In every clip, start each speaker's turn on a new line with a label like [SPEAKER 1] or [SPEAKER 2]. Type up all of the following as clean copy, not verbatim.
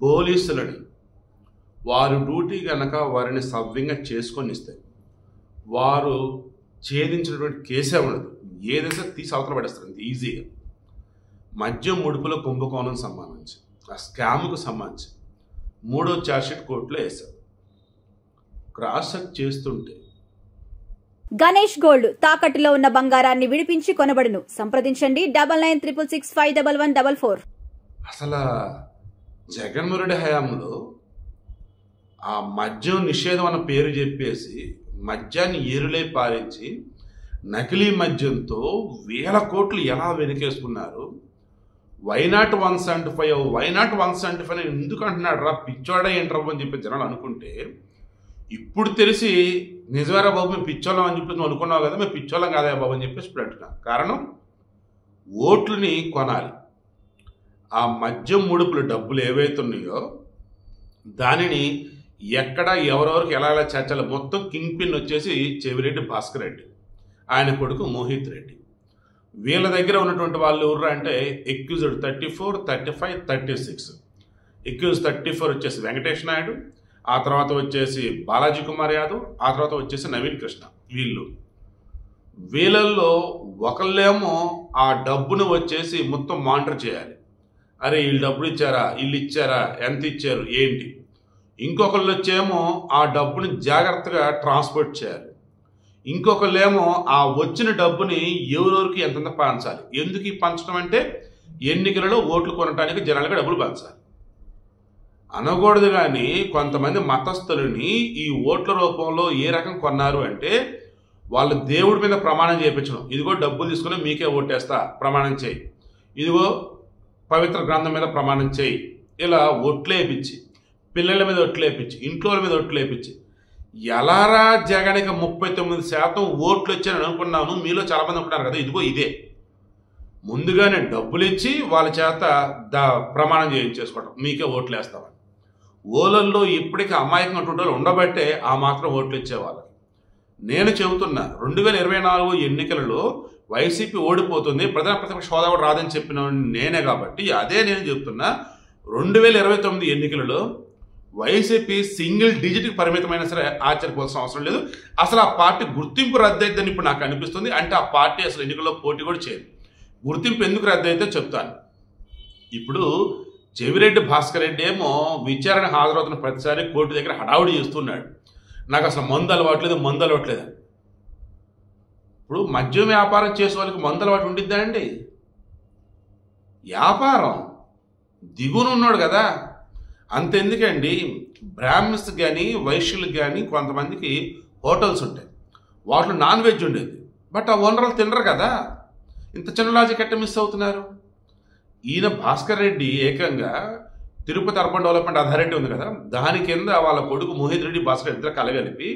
[SPEAKER 1] పోలీసులని వారు డ్యూటీ కనుక వారిని సవ్యంగా చేసుకొని ఇస్తే వారు ఛేదించినటువంటి కేసే ఉండదు. ఏదైతే తీసి అవతల పడేస్తారు అంత ఈజీగా. మద్యం ముడుపుల కుంభకోణం సంబంధించి ఆ స్కామ్కు సంబంధించి 3వ ఛార్జ్షీట్ కోర్టులో వేశారు. క్రాస్ చెక్ చేస్తుంటే
[SPEAKER 2] గణేష్ గోల్డ్ తాకట్టులో ఉన్న బంగారాన్ని విడిపించి కొనబడును. సంప్రదించండి 9966511144.
[SPEAKER 1] అసలు జగన్మోహన్ రెడ్డి హయాంలో ఆ మద్యం నిషేధం అన్న పేరు చెప్పేసి మద్యాన్ని ఏరులై పారించి నకిలీ మద్యంతో వేల కోట్లు ఎలా వెనకేసుకున్నారు. వైనాట్ 175 ఎందుకు అంటున్నాడు రా పిచ్చోడా ఏంట్రా అని చెప్పి జనాలు అనుకుంటే, ఇప్పుడు తెలిసి నిజమేరా బాబు మేము పిచ్చోళ్ళం అని చెప్పేసి నువ్వు అనుకున్నావు కదా, మేము పిచ్చోళ్ళం కాదా బాబు అని చెప్పేసి ఇప్పుడు అంటున్నాను. కారణం ఓట్లని కొనాలి. ఆ మద్యం ముడుపుల డబ్బులు ఏవైతున్నాయో దానిని ఎక్కడ ఎవరెవరికి ఎలా ఎలా చేర్చాలి మొత్తం కింగ్ పిన్ వచ్చేసి చెవిరెడ్డి భాస్కర్ రెడ్డి, ఆయన కొడుకు మోహిత్ రెడ్డి. వీళ్ళ దగ్గర ఉన్నటువంటి వాళ్ళు ఎవరు అంటే ఎక్యూజ్డ్ 34, 35, 36. ఎక్యూజ్ 34 వచ్చేసి వెంకటేష్ నాయుడు, ఆ తర్వాత వచ్చేసి బాలాజీ కుమార్ యాదవ్, ఆ తర్వాత వచ్చేసి నవీన్ కృష్ణ. వీళ్ళల్లో ఒకళ్ళేమో ఆ డబ్బును వచ్చేసి మొత్తం మానిటర్ చేయాలి. అరే వీళ్ళు డబ్బులు ఇచ్చారా, వీళ్ళు ఇచ్చారా, ఎంత ఇచ్చారు ఏంటి. ఇంకొకళ్ళు వచ్చేమో ఆ డబ్బుని జాగ్రత్తగా ట్రాన్స్పోర్ట్ చేయాలి. ఇంకొకళ్ళేమో ఆ వచ్చిన డబ్బుని ఎవరెవరికి ఎంతెంత పంచాలి. ఎందుకు ఈ పంచడం అంటే ఎన్నికలలో ఓట్లు కొనడానికి జనాలుగా డబ్బులు పంచాలి అనకూడదు. కానీ కొంతమంది మతస్థులని ఈ ఓట్ల రూపంలో ఏ రకం కొన్నారు అంటే వాళ్ళు దేవుడి మీద ప్రమాణం చేయించడం. ఇదిగో డబ్బులు తీసుకుని మీకే ఓటేస్తా ప్రమాణం చేయి, ఇదిగో పవిత్ర గ్రంథం మీద ప్రమాణం చేయి, ఇలా ఒట్లేపించి పిల్లల మీద ఒట్లేపించి ఇంట్లో మీద ఒట్లేపించి ఎలారా జగన్కి 39% ఓట్లు వచ్చాయని అనుకున్నాను. మీలో చాలామంది అనుకున్నారు కదా, ఇదిగో ఇదే ముందుగానే డబ్బులు ఇచ్చి వాళ్ళ చేత ప్రమాణం చేయించేసుకోవడం మీకే ఓట్లు వేస్తామని. ఓలల్లో ఇప్పటికీ అమాయకంగా ఉండబట్టే ఆ మాత్రం ఓట్లు ఇచ్చేవాళ్ళకి. నేను చెబుతున్నా 2024 ఎన్నికలలో వైసీపీ ఓడిపోతుంది, ప్రధాన ప్రతిపక్ష హోదా కూడా రాదని చెప్పిన నేనే కాబట్టి అదే నేను చెబుతున్నా. 2029 ఎన్నికలలో వైసీపీ సింగిల్ డిజిట్కి పరిమితమైనా సరే ఆశ్చర్యపోవాల్సిన అవసరం లేదు. అసలు ఆ పార్టీ గుర్తింపు రద్దయిద్దని ఇప్పుడు నాకు అనిపిస్తుంది. అంటే ఆ పార్టీ అసలు ఎన్నికల్లో పోటీ కూడా చేయదు. గుర్తింపు ఎందుకు రద్దయితే చెప్తాను. ఇప్పుడు చెవిరెడ్డి భాస్కర్ రెడ్డి ఏమో విచారణ హాజరవుతున్న ప్రతిసారి కోర్టు దగ్గర హడావుడి చేస్తున్నాడు. నాకు అసలు మందు అలవాట్లేదు ఇప్పుడు మద్యం వ్యాపారం చేసే వాళ్ళకి మందు అలవాటు ఉండిద్దా అండి? వ్యాపారం దిగున ఉన్నాడు కదా. అంతెందుకండి, బ్రాహ్మిన్స్ కానీ వైశ్యులకు కానీ కొంతమందికి హోటల్స్ ఉంటాయి, వాటిలో నాన్ వెజ్ ఉండేది. బట్ ఆ ఓనర్లు తినరు కదా. ఇంత చిన్న లాజిక్ ఎట్ట మిస్ అవుతున్నారు? ఈయన భాస్కర్ రెడ్డి ఏకంగా తిరుపతి అర్బన్ డెవలప్మెంట్ అథారిటీ ఉంది కదా, దాని కింద వాళ్ళ కొడుకు మోహిత్ రెడ్డి భాస్కర్ ఇద్దరు కలగలిపి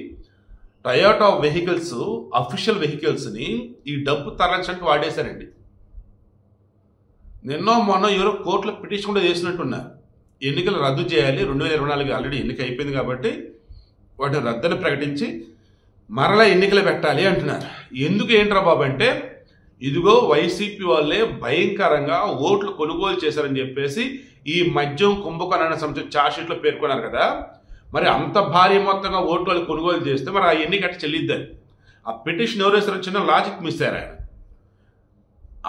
[SPEAKER 1] టయోటా వెహికల్స్ అఫీషియల్ వెహికల్స్ని ఈ డబ్బు తరలించడానికి వాడేశారండి. నిన్నో మొన్న ఎవరో కోర్టులో పిటిషన్ కూడా చేసినట్టున్నారు. ఎన్నికలు రద్దు చేయాలి, 2024 ఆల్రెడీ ఎన్నిక అయిపోయింది కాబట్టి వాటిని రద్దుని ప్రకటించి మరలా ఎన్నికలు పెట్టాలి అంటున్నారు. ఎందుకు ఏంట్రా బాబు అంటే, ఇదిగో వైసీపీ వాళ్ళే భయంకరంగా ఓట్లు కొనుగోలు చేశారని చెప్పేసి ఈ మద్యం కుంభకోణానికి సంబంధించిన ఛార్జ్షీట్లో పేర్కొన్నారు కదా. మరి అంత భారీ మొత్తంగా ఓట్లు వాళ్ళు కొనుగోలు చేస్తే మరి ఆ ఎన్నిక అట్ట చెల్లిద్దని ఆ పిటిషన్ ఎవరు వేసారో చిన్న లాజిక్ మిస్ అయ్యారు ఆయన.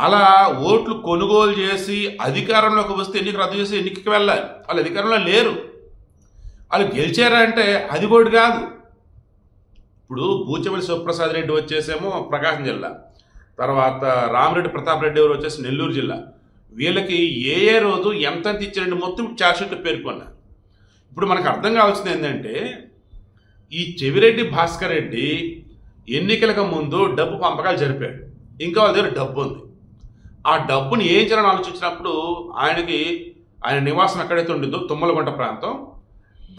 [SPEAKER 1] అలా ఓట్లు కొనుగోలు చేసి అధికారంలోకి వస్తే ఎన్నిక రద్దు చేసి ఎన్నికకి వెళ్ళాలి. వాళ్ళు అధికారంలో లేరు, వాళ్ళు గెలిచారా అంటే అది కూడా కాదు. ఇప్పుడు బూచమల్లి శివప్రసాద్ రెడ్డి వచ్చేసేమో ప్రకాశం జిల్లా, తర్వాత రామిరెడ్డి ప్రతాప్ రెడ్డి ఎవరు వచ్చేసి నెల్లూరు జిల్లా. వీళ్ళకి ఏ రోజు ఎంత ఇచ్చారండి మొత్తం ఛార్జ్షీట్లు పేర్కొన్నారు. ఇప్పుడు మనకు అర్థం కావాల్సింది ఏంటంటే, ఈ చెవిరెడ్డి భాస్కర్ రెడ్డి ఎన్నికలకు ముందు డబ్బు పంపకాలు జరిపాడు, ఇంకా వాళ్ళ దగ్గర డబ్బు ఉంది. ఆ డబ్బుని ఏం చేయాలని ఆలోచించినప్పుడు ఆయన నివాసం ఎక్కడైతే ఉండిందో తుమ్మలగుంట ప్రాంతం,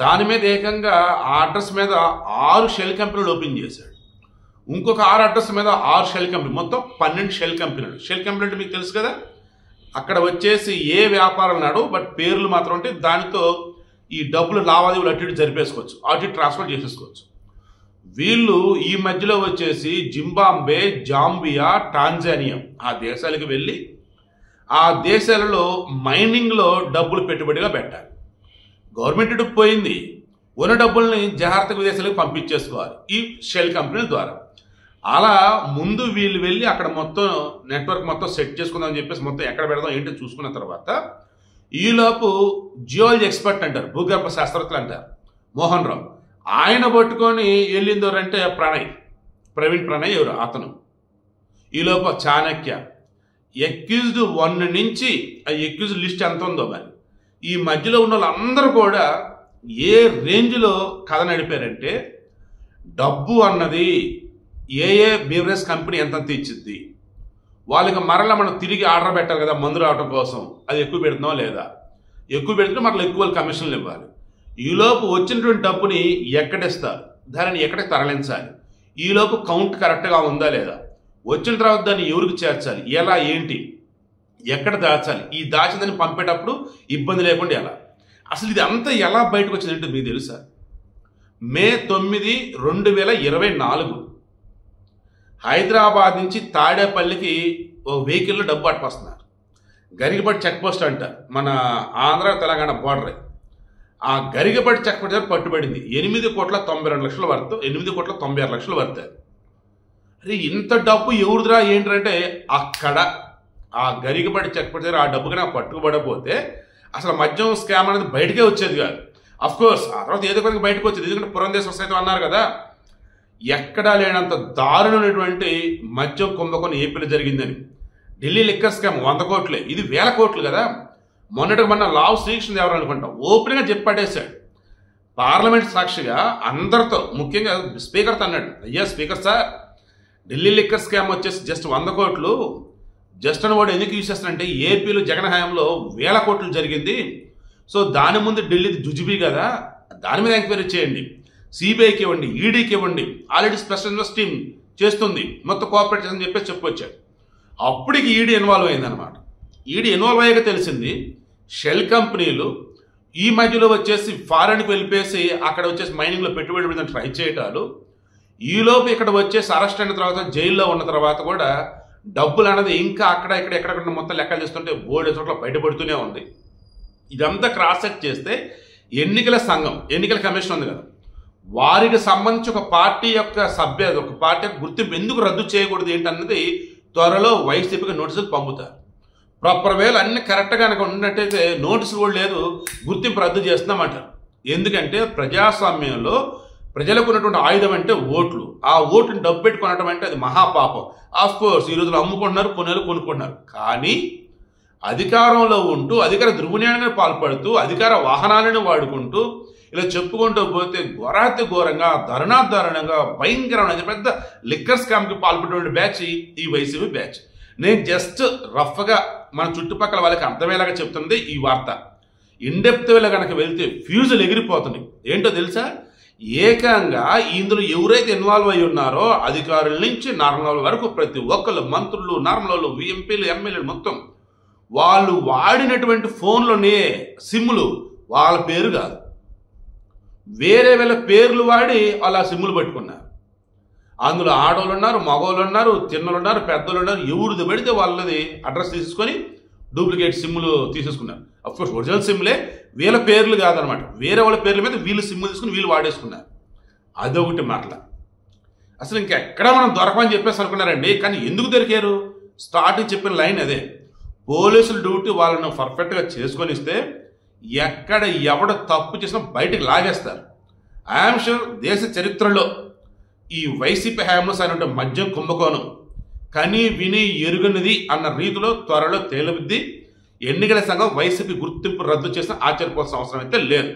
[SPEAKER 1] దాని మీద ఏకంగా ఆ అడ్రస్ మీద 6 షెల్ కంపెనీలు ఓపెన్ చేశాడు. ఇంకొక 6 అడ్రస్ మీద 6 షెల్ కంపెనీ, మొత్తం 12 షెల్ కంపెనీలు. షెల్ కంపెనీ అంటే మీకు తెలుసు కదా, అక్కడ వచ్చేసి ఏ వ్యాపారం నాడు బట్ పేర్లు మాత్రం ఉంటే దానితో ఈ డబ్బులు లావాదేవీలు అటు ఇటు జరిపేసుకోవచ్చు, అటు ఇటు ట్రాన్స్ఫర్ చేసేసుకోవచ్చు. వీళ్ళు ఈ మధ్యలో వచ్చేసి జింబాబ్వే, జాంబియా, టాంజానియా ఆ దేశాలకు వెళ్ళి ఆ దేశాలలో మైనింగ్లో డబ్బులు పెట్టుబడిగా పెట్టాలి. గవర్నమెంట్ డబ్బు పోయింది, ఉన్న డబ్బుల్ని జాగ్రత్తగా విదేశాలకు పంపించేసుకోవాలి ఈ షెల్ కంపెనీల ద్వారా. అలా ముందు వీళ్ళు వెళ్ళి అక్కడ మొత్తం నెట్వర్క్ మొత్తం సెట్ చేసుకుందాం అని చెప్పేసి మొత్తం ఎక్కడ పెడదాం ఏంటో చూసుకున్న తర్వాత ఈలోపు జియాలజీ ఎక్స్పర్ట్ అంటారు, భూగర్భ శాస్త్రవేత్తలు అంటారు మోహన్ రావు, ఆయన పట్టుకొని వెళ్ళిందోరంటే ప్రవీణ్ ప్రణయ్ ఎవరు అతను. ఈలోపు చాణక్య ఎక్యూజ్డ్ 1 నుంచి ఆ ఎక్యూజ్డ్ లిస్ట్ ఎంత ఉందో మరి ఈ మధ్యలో ఉన్న వాళ్ళందరూ కూడా ఏ రేంజ్లో కథ నడిపారంటే, డబ్బు అన్నది ఏ బీవరేజ్ కంపెనీ ఎంత ఇచ్చింది, వాళ్ళకి మరలా మనం తిరిగి ఆర్డర్ పెట్టాలి కదా మందు రావడం కోసం, అది ఎక్కువ పెడుతున్నాం లేదా, ఎక్కువ పెడితే మరలా ఎక్కువ కమిషన్లు ఇవ్వాలి. ఈలోపు వచ్చినటువంటి డబ్బుని ఎక్కడిస్తారు, దానిని ఎక్కడికి తరలించాలి, ఈలోపు కౌంట్ కరెక్ట్గా ఉందా లేదా, వచ్చిన తర్వాత దాన్ని ఎవరికి చేర్చాలి, ఎలా ఏంటి, ఎక్కడ దాచాలి, ఈ దాచిందని పంపేటప్పుడు ఇబ్బంది లేకుండా ఎలా, అసలు ఇది అంతా ఎలా బయటకు వచ్చిందంటే మీకు తెలుసా? మే 9, 2024 హైదరాబాద్ నుంచి తాడేపల్లికి ఓ వెహికల్లో డబ్బు పట్టుకొస్తున్నారు. గరిగపట్టి చెక్ పోస్ట్ అంటారు, మన ఆంధ్ర తెలంగాణ బోర్డర్. ఆ గరిగపట్టి చెక్ పోస్ట్ దగ్గర పట్టుబడింది 8,92,00,000 వర్త్, 8,96,00,000 వర్త్. అరే ఇంత డబ్బు ఎవరిదిరా ఏంటంటే, అక్కడ ఆ గరిగపట్టి చెక్ పోస్ట్ దగ్గర ఆ డబ్బు కన్నా పట్టుకుపడకపోతే అసలు మద్యం స్కామ్ అనేది బయటకే వచ్చేది కాదు. అఫ్కోర్స్ ఆ తర్వాత ఏదో కొద్దిగా బయటకు వచ్చేది, ఎందుకంటే పురంధేశ్వర సైతం అన్నారు కదా, ఎక్కడా లేనంత దారుణమైనటువంటి మద్యం కుంభకోణం ఏపీలో జరిగిందని. ఢిల్లీ లిక్కర్ స్కామ్ 100 కోట్లే, ఇది 1000 కోట్లు కదా. మొన్న లావు శ్రీకృష్ణ ఎవరు అనుకుంటాం ఓపెన్గా చెప్పాడేశాడు పార్లమెంట్ సాక్షిగా అందరితో, ముఖ్యంగా స్పీకర్తో అన్నాడు, అయ్యా speaker sir, Delhi liquor scam వచ్చేసి జస్ట్ 100 కోట్లు, జస్ట్ అని వాడు ఎందుకు యూజ్ చేస్తానంటే ఏపీలో జగన్ హయాంలో 1000 కోట్లు జరిగింది, సో దాని ముందు ఢిల్లీ జుజుబీ కదా, దాని మీద ఎంక్వైరీ చేయండి, సిబిఐకి ఇవ్వండి, ఈడీకి ఇవ్వండి, ఆల్రెడీ స్పెషల్ ఇన్వెస్ట్ టీమ్ చేస్తుంది, మొత్తం కోఆపరేట్ చేస్తుందని చెప్పేసి చెప్పుకొచ్చాడు. అప్పటికి ఈడీ ఇన్వాల్వ్ అయిందనమాట. ఈడీ ఇన్వాల్వ్ అయ్యాక తెలిసింది షెల్ కంపెనీలు ఈ మధ్యలో వచ్చేసి ఫారెన్కి వెళ్ళిపోయేసి అక్కడ వచ్చేసి మైనింగ్లో పెట్టుబడి పెడతాను ట్రై చేయటాలు, ఈలోపు ఇక్కడ వచ్చేసి అరెస్ట్ అయిన తర్వాత జైల్లో ఉన్న తర్వాత కూడా డబ్బులు అన్నది ఇంకా అక్కడ ఎక్కడెక్కడ మొత్తం లెక్కలు చేస్తుంటే బోర్డు చోట్ల బయటపడుతూనే ఉంది. ఇదంతా క్రాస్ చెక్ చేస్తే ఎన్నికల సంఘం, ఎన్నికల కమిషన్ ఉంది కదా, వారికి సంబంధించి ఒక పార్టీ యొక్క ఒక పార్టీ యొక్క గుర్తింపు ఎందుకు రద్దు చేయకూడదు ఏంటన్నది త్వరలో వైసీపీకి నోటీసులు పంపుతారు. ప్రాపర్ వేలు అన్ని కరెక్ట్గా కనుక ఉన్నట్టయితే నోటీసులు కూడా లేదు, గుర్తింపు రద్దు చేస్తున్నామంటారు. ఎందుకంటే ప్రజాస్వామ్యంలో ప్రజలకు ఉన్నటువంటి ఆయుధం అంటే ఓట్లు, ఆ ఓటుని డబ్బు పెట్టి కొనడం అంటే అది మహాపాపం. ఆఫ్ కోర్స్ ఈ రోజులు అమ్ముకుంటున్నారు, కొనుక్కుంటున్నారు, కానీ అధికారంలో ఉంటూ అధికార దుర్వినియోగానికి పాల్పడుతూ అధికార వాహనాలను వాడుకుంటూ ఇలా చెప్పుకుంటూ పోతే ఘోరాతి ఘోరంగా దారుణంగా భయంకరమైన పెద్ద లిక్కర్ స్కామ్కి పాల్పడే బ్యాచ్ ఈ వైసీపీ బ్యాచ్. నేను జస్ట్ రఫ్గా మన చుట్టుపక్కల వాళ్ళకి అర్థమయ్యేలాగా చెప్తుంది ఈ వార్త. ఇన్డెప్త్ వేళ కనుక వెళ్తే ఫ్యూజులు ఎగిరిపోతున్నాయి. ఏంటో తెలుసా, ఏకంగా ఇందులో ఎవరైతే ఇన్వాల్వ్ అయి ఉన్నారో అధికారుల నుంచి నార్మల్ వరకు ప్రతి ఒక్కరు, మంత్రులు, నార్మల్ ఎంపీలు, ఎమ్మెల్యేలు మొత్తం వాళ్ళు వాడినటువంటి ఫోన్లోనే సిమ్ములు వాళ్ళ పేరు కాదు, వేరే వేళ పేర్లు వాడి వాళ్ళ సిమ్ములు పట్టుకున్నారు. అందులో ఆడవాళ్ళు ఉన్నారు, మగవాళ్ళు ఉన్నారు, చిన్నలు ఉన్నారు, పెద్దలు ఉన్నారు, ఎవరిది పెడితే వాళ్ళది అడ్రస్ తీసుకొని డూప్లికేట్ సిమ్ములు తీసేసుకున్నారు. అఫ్కోర్స్ ఒరిజినల్ సిమ్లే, వీళ్ళ పేర్లు కాదనమాట, వేరే వాళ్ళ పేర్ల మీద వీళ్ళు సిమ్ములు తీసుకుని వీళ్ళు వాడేసుకున్నారు. అదొకటి మాటల. అసలు ఇంకెక్కడ మనం దొరకమని చెప్పేసి అనుకున్నారండి, కానీ ఎందుకు దొరికారు? స్టార్టింగ్ చెప్పిన లైన్ అదే, పోలీసుల డ్యూటీ వాళ్ళను పర్ఫెక్ట్గా చేసుకొని ఇస్తే ఎక్కడ ఎవడ తప్పు చేసినా బయటకు లాగేస్తారు. ఐఎమ్ షూర్ దేశ చరిత్రలో ఈ వైసీపీ హయాంలో సార్ మద్యం కుంభకోణం కని విని ఎరుగనిది అన్న రీతిలో త్వరలో తేలుద్ది. ఎన్నికల సంఘం వైసీపీ గుర్తింపు రద్దు చేసిన ఆశ్చర్యపోవాల్సిన అవసరం అయితే లేదు.